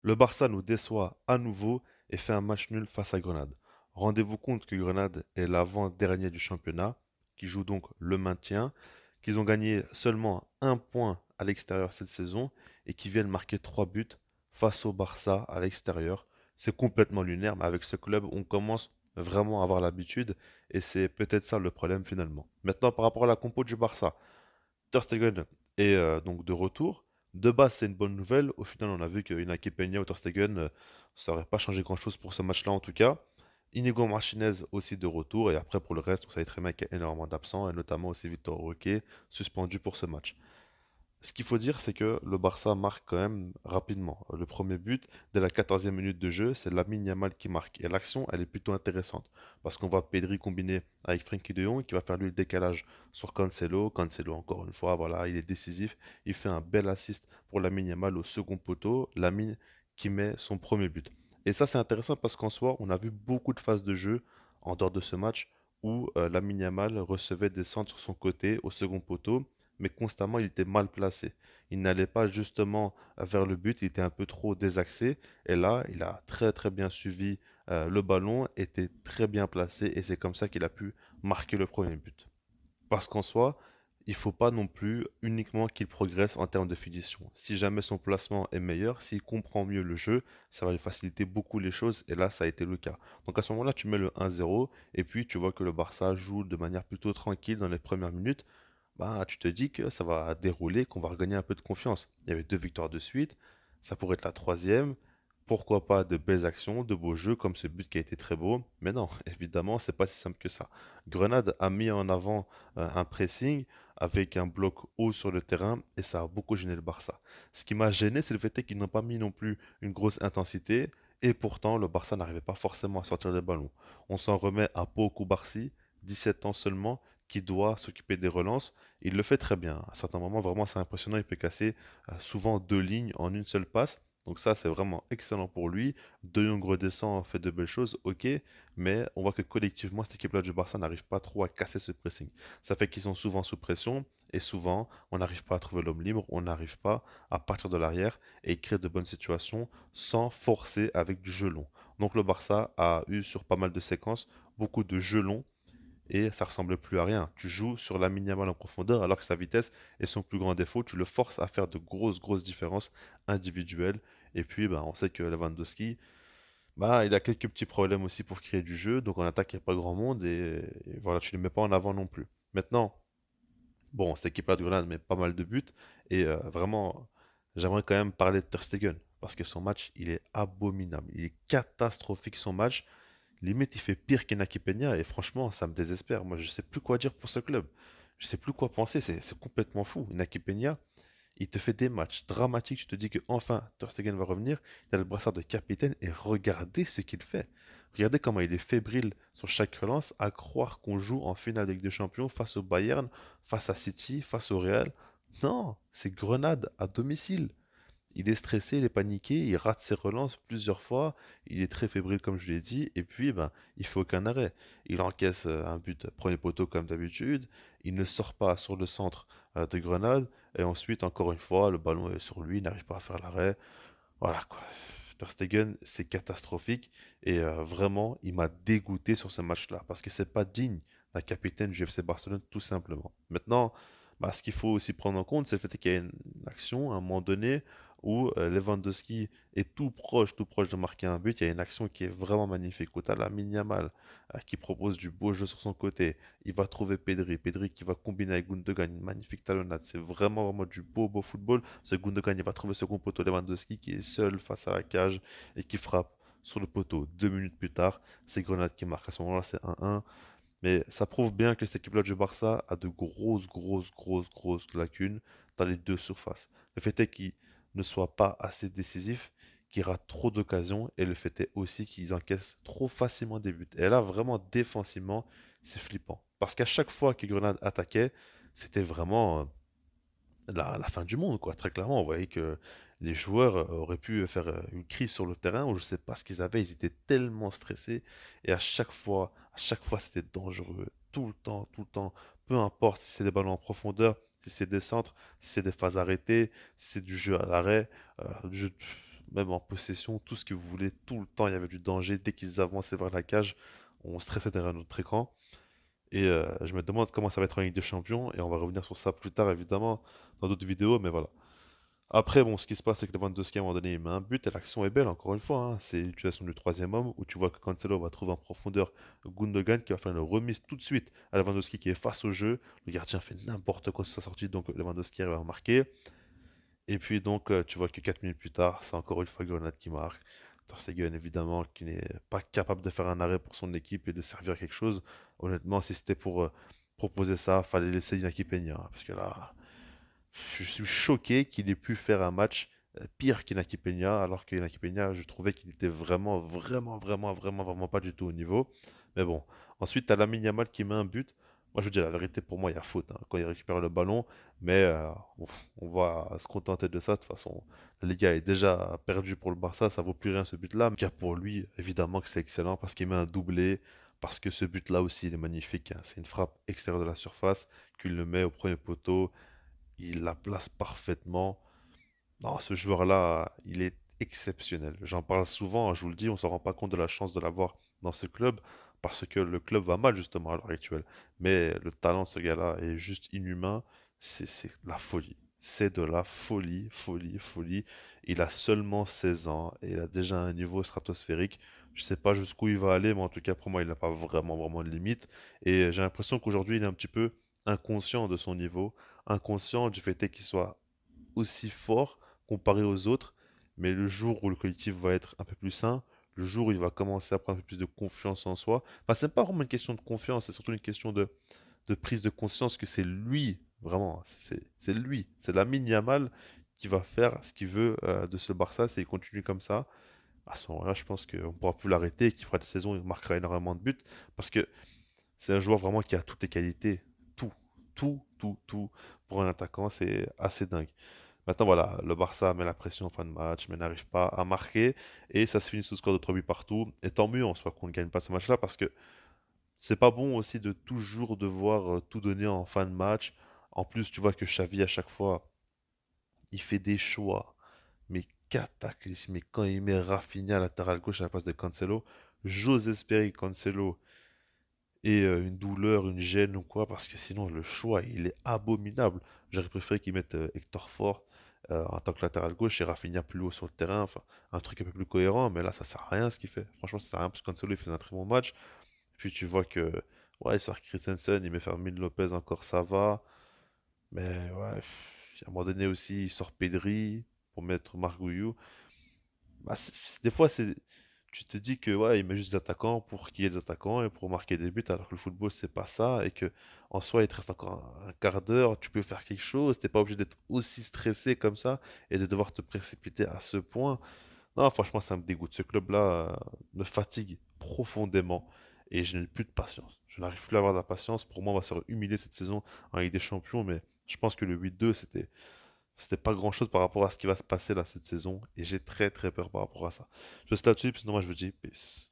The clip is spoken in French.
Le Barça nous déçoit à nouveau et fait un match nul face à Grenade. Rendez-vous compte que Grenade est l'avant-dernier du championnat, qui joue donc le maintien, qu'ils ont gagné seulement un point à l'extérieur cette saison et qui viennent marquer 3 buts face au Barça à l'extérieur. C'est complètement lunaire, mais avec ce club, on commence vraiment à avoir l'habitude et c'est peut-être ça le problème finalement. Maintenant, par rapport à la compo du Barça, Ter Stegen est donc de retour. De base, c'est une bonne nouvelle. Au final, on a vu qu'Inaki Peña ou Ter Stegen, ça n'aurait pas changé grand-chose pour ce match-là en tout cas. Inigo Martinez aussi de retour. Et après, pour le reste, vous savez très bien qu'il y a énormément d'absents, et notamment aussi Victor Roque, suspendu pour ce match. Ce qu'il faut dire, c'est que le Barça marque quand même rapidement. Le premier but, dès la 14e minute de jeu, c'est Lamine Yamal qui marque. Et l'action, elle est plutôt intéressante. Parce qu'on voit Pedri combiner avec Frenkie de Jong qui va faire lui le décalage sur Cancelo. Cancelo, encore une fois, voilà, il est décisif. Il fait un bel assist pour Lamine Yamal au second poteau. Lamine qui met son premier but. Et ça, c'est intéressant parce qu'en soi, on a vu beaucoup de phases de jeu en dehors de ce match où Lamine Yamal recevait des centres sur son côté au second poteau, mais constamment il était mal placé. Il n'allait pas justement vers le but, il était un peu trop désaxé. Et là, il a très très bien suivi le ballon, était très bien placé et c'est comme ça qu'il a pu marquer le premier but. Parce qu'en soi, il ne faut pas non plus uniquement qu'il progresse en termes de finition. Si jamais son placement est meilleur, s'il comprend mieux le jeu, ça va lui faciliter beaucoup les choses et là, ça a été le cas. Donc à ce moment-là, tu mets le 1-0 et puis tu vois que le Barça joue de manière plutôt tranquille dans les premières minutes, bah, tu te dis que ça va dérouler, qu'on va regagner un peu de confiance. Il y avait 2 victoires de suite, ça pourrait être la troisième. Pourquoi pas de belles actions, de beaux jeux comme ce but qui a été très beau. Mais non, évidemment, c'est pas si simple que ça. Grenade a mis en avant un pressing avec un bloc haut sur le terrain et ça a beaucoup gêné le Barça. Ce qui m'a gêné, c'est le fait qu'ils n'ont pas mis non plus une grosse intensité et pourtant le Barça n'arrivait pas forcément à sortir des ballons. On s'en remet à Pau Barcy, 17 ans seulement, qui doit s'occuper des relances. Il le fait très bien. À certains moments, vraiment, c'est impressionnant. Il peut casser souvent 2 lignes en une seule passe. Donc ça, c'est vraiment excellent pour lui. De Jong redescend, fait de belles choses, ok, mais on voit que collectivement, cette équipe-là du Barça n'arrive pas trop à casser ce pressing. Ça fait qu'ils sont souvent sous pression, et souvent, on n'arrive pas à trouver l'homme libre, on n'arrive pas à partir de l'arrière et créer de bonnes situations sans forcer avec du jeu long. Donc le Barça a eu sur pas mal de séquences beaucoup de jeux longs et ça ressemble plus à rien. Tu joues sur la minimale en profondeur alors que sa vitesse est son plus grand défaut. Tu le forces à faire de grosses différences individuelles. Et puis, bah, on sait que Lewandowski, bah, il a quelques petits problèmes aussi pour créer du jeu. Donc en attaque, il n'y a pas grand monde et voilà, tu ne le mets pas en avant non plus. Maintenant, bon, cette équipe-là de Grenade met pas mal de buts et vraiment, j'aimerais quand même parler de Ter Stegen parce que son match, il est abominable. Il est catastrophique son match. Limite, il fait pire qu'Inaki Peña et franchement, ça me désespère. Moi, je sais plus quoi dire pour ce club. Je sais plus quoi penser, c'est complètement fou. Inaki Peña, il te fait des matchs dramatiques. Tu te dis que enfin Ter Stegen va revenir. Il a le brassard de capitaine et regardez ce qu'il fait. Regardez comment il est fébrile sur chaque relance, à croire qu'on joue en finale de Ligue des Champions face au Bayern, face à City, face au Real. Non, c'est Grenade à domicile. Il est stressé, il est paniqué, il rate ses relances plusieurs fois, il est très fébrile comme je l'ai dit, et puis ben, il fait aucun arrêt. Il encaisse un but premier poteau comme d'habitude, il ne sort pas sur le centre de Grenade, et ensuite encore une fois le ballon est sur lui, il n'arrive pas à faire l'arrêt. Voilà quoi. Ter Stegen, c'est catastrophique, et vraiment il m'a dégoûté sur ce match-là, parce que c'est pas digne d'un capitaine du FC Barcelone tout simplement. Maintenant, bah, ce qu'il faut aussi prendre en compte, c'est le fait qu'il y a une action à un moment donné où Lewandowski est tout proche de marquer un but. Il y a une action qui est vraiment magnifique. Où tu as Lamine Yamal qui propose du beau jeu sur son côté. Il va trouver Pedri. Pedri qui va combiner avec Gundogan. Une magnifique talonnade. C'est vraiment du beau football. Ce Gundogan, il va trouver second poteau Lewandowski qui est seul face à la cage et qui frappe sur le poteau. 2 minutes plus tard, c'est Grenade qui marque. À ce moment-là, c'est 1-1. Mais ça prouve bien que cette équipe-là du Barça a de grosses lacunes dans les deux surfaces. Le fait est qu'ils ne soient pas assez décisifs, qu'ils ratent trop d'occasions, et le fait est aussi qu'ils encaissent trop facilement des buts. Et là, vraiment, défensivement, c'est flippant. Parce qu'à chaque fois que Grenade attaquait, c'était vraiment la fin du monde, quoi. Très clairement, on voyait que les joueurs auraient pu faire une crise sur le terrain où je sais pas ce qu'ils avaient. Ils étaient tellement stressés et à chaque fois, c'était dangereux. Tout le temps. Peu importe si c'est des ballons en profondeur, si c'est des centres, si c'est des phases arrêtées, si c'est du jeu à l'arrêt, du jeu même en possession, tout ce que vous voulez, tout le temps, il y avait du danger. Dès qu'ils avançaient vers la cage, on stressait derrière notre écran. Et je me demande comment ça va être en Ligue des Champions, et on va revenir sur ça plus tard, évidemment, dans d'autres vidéos, mais voilà. Après, bon, ce qui se passe, c'est que Lewandowski, à un moment donné, il met un but, et l'action est belle, encore une fois, hein. C'est l'utilisation du troisième homme, où tu vois que Cancelo va trouver en profondeur Gundogan, qui va faire une remise tout de suite à Lewandowski, qui est face au jeu. Le gardien fait n'importe quoi sur sa sortie, donc Lewandowski arrive à marquer. Et puis donc, tu vois que 4 minutes plus tard, c'est encore une fois Grenade qui marque. Ter Stegen, évidemment, qui n'est pas capable de faire un arrêt pour son équipe et de servir à quelque chose. Honnêtement, si c'était pour proposer ça, fallait laisser Inaki Peña, hein, parce que là, je suis choqué qu'il ait pu faire un match pire qu'Inaki Peña, alors qu'Inaki Peña, je trouvais qu'il était vraiment, vraiment, vraiment, vraiment, vraiment pas du tout au niveau. Mais bon, ensuite, tu as Lamine Yamal qui met un but. Moi, je veux dire, la vérité, pour moi, il y a faute hein, quand il récupère le ballon, mais on va se contenter de ça. De toute façon, la Liga est déjà perdue pour le Barça, ça vaut plus rien ce but-là. Mais pour lui, évidemment que c'est excellent parce qu'il met un doublé, parce que ce but-là aussi, il est magnifique, hein. C'est une frappe extérieure de la surface qu'il le met au premier poteau, il la place parfaitement. Non, ce joueur-là, il est exceptionnel. J'en parle souvent, hein, je vous le dis, on s'en rend pas compte de la chance de l'avoir dans ce club parce que le club va mal justement à l'heure actuelle. Mais le talent de ce gars-là est juste inhumain. C'est de la folie. C'est de la folie, folie, folie. Il a seulement 16 ans et il a déjà un niveau stratosphérique. Je sais pas jusqu'où il va aller, mais en tout cas pour moi, il n'a pas vraiment, vraiment de limite. Et j'ai l'impression qu'aujourd'hui, il est un petit peu inconscient de son niveau, inconscient du fait qu'il soit aussi fort comparé aux autres, mais le jour où le collectif va être un peu plus sain, le jour où il va commencer à prendre un peu plus de confiance en soi, enfin, c'est pas vraiment une question de confiance, c'est surtout une question de prise de conscience que c'est lui, vraiment, c'est lui, c'est Lamine Yamal qui va faire ce qu'il veut de ce Barça, s'il continue comme ça. À ce moment-là, je pense qu'on ne pourra plus l'arrêter et qu'il fera des saisons, il marquera énormément de buts parce que c'est un joueur vraiment qui a toutes les qualités. Tout, tout. Pour un attaquant, c'est assez dingue. Maintenant, voilà, le Barça met la pression en fin de match, mais n'arrive pas à marquer. Et ça se finit sous le score de 3 buts partout. Et tant mieux en soi qu'on ne gagne pas ce match-là, parce que c'est pas bon aussi de toujours devoir tout donner en fin de match. En plus, tu vois que Xavi, à chaque fois, il fait des choix, mais cataclysmiques. Quand il met Rafinha à latéral gauche à la place de Cancelo, j'ose espérer que Cancelo ait une douleur, une gêne ou quoi, parce que sinon, le choix, il est abominable. J'aurais préféré qu'ils mettent Hector Fort en tant que latéral gauche et Rafinha plus haut sur le terrain, enfin un truc un peu plus cohérent, mais là ça sert à rien ce qu'il fait. Franchement, ça sert à rien parce que Cancelo il fait un très bon match. Puis tu vois que, ouais, il sort Christensen, il met Fermin Lopez encore, ça va, mais ouais, à un moment donné aussi, il sort Pedri pour mettre Margouillou. Bah, des fois, tu te dis que ouais, il met juste des attaquants pour qu'il y ait des attaquants et pour marquer des buts, alors que le football, c'est pas ça, et que en soi, il te reste encore un quart d'heure, tu peux faire quelque chose, t'es pas obligé d'être aussi stressé comme ça et de devoir te précipiter à ce point. Non, franchement, ça me dégoûte. Ce club-là me fatigue profondément et je n'ai plus de patience. Je n'arrive plus à avoir de la patience. Pour moi, on va se faire humilier cette saison en Ligue des Champions, mais je pense que le 8-2, c'était pas grand-chose par rapport à ce qui va se passer là cette saison et j'ai très très peur par rapport à ça. Je reste là-dessus, puis sinon moi je vous dis peace.